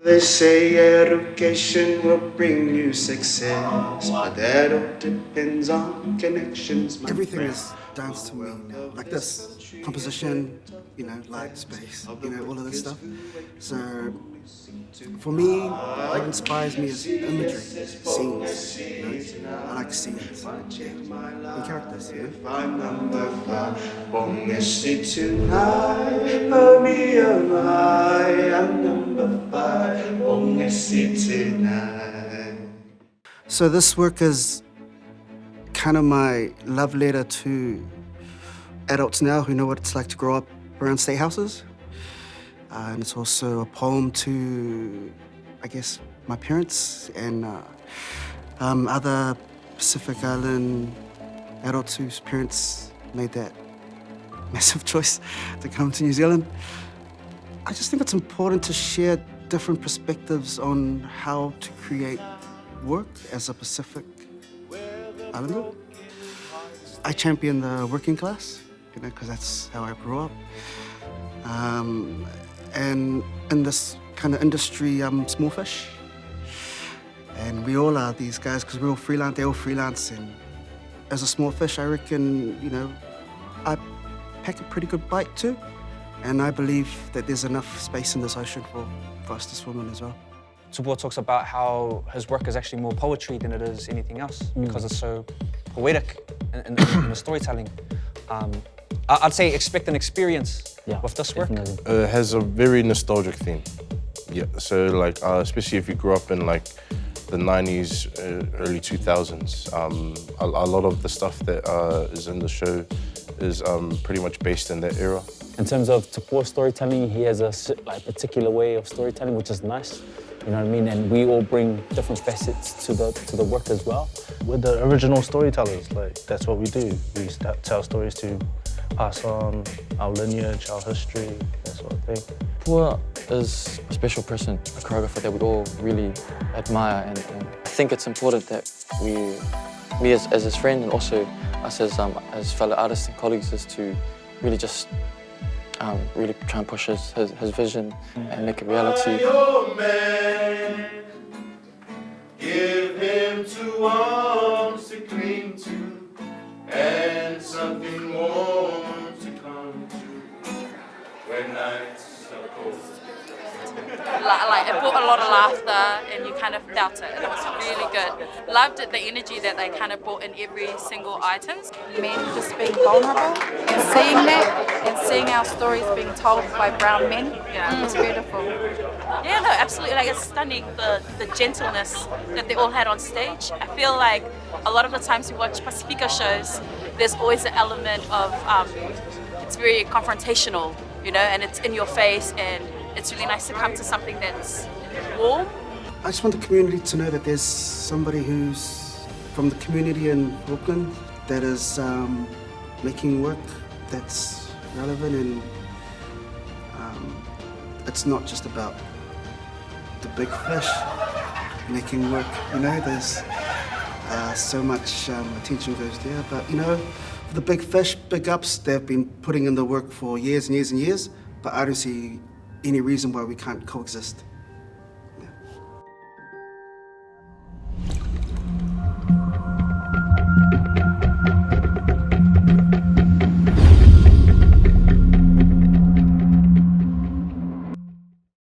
They say education will bring you success, but that all depends on connections, my Everything friend. is dance to me now, like this, composition, light, space, all of this stuff. So for me, what inspires me is imagery, scenes, I like scenes, and characters, If I'm number five, won't miss it tonight. Oh me, oh my, I'm number five, won't miss it tonight. So this work is kind of my love letter to adults now who know what it's like to grow up around state houses. And it's also a poem to, I guess, my parents and other Pacific Island adults whose parents made that massive choice to come to New Zealand. I just think it's important to share different perspectives on how to create work as a Pacific Islander. I champion the working class, because that's how I grew up. And in this kind of industry, I'm small fish. And we all are these guys, because we're all freelance, they're all freelance. And as a small fish, I reckon, I pack a pretty good bite too. And I believe that there's enough space in this ocean for us to swim in as well. Tupua talks about how his work is actually more poetry than it is anything else because it's so poetic in the storytelling. I'd say expect an experience with this work. It has a very nostalgic theme. Yeah, so especially if you grew up in the 90s, early 2000s, a lot of the stuff that is in the show is pretty much based in that era. In terms of Tupua storytelling, he has a particular way of storytelling, which is nice. You know what I mean? And we all bring different facets to the work as well. We're the original storytellers. That's what we do. We tell stories to pass on our lineage, our history, that sort of thing. Tupua is a special person, a choreographer that we all really admire, and I think it's important that me as his friend and also us as fellow artists and colleagues is to really just really try and push his vision and make it reality. Give him 2 arms to cling to and something warm to come to when nights are cold. It brought a lot of laughter and you kind of felt it and it was really good. Loved it, the energy that they kind of brought in every single item. Men just being vulnerable and seeing that and seeing our stories being told by brown men, it's beautiful. Yeah, no, absolutely. It's stunning, the gentleness that they all had on stage. I feel like a lot of the times we watch Pacifica shows, there's always an element of, it's very confrontational, and it's in your face, and it's really nice to come to something that's warm. I just want the community to know that there's somebody who's from the community in Auckland that is making work that's relevant, and it's not just about the big fish making work. There's so much attention goes there, but for the big fish, big ups, they've been putting in the work for years and years and years, but I don't see any reason why we can't coexist.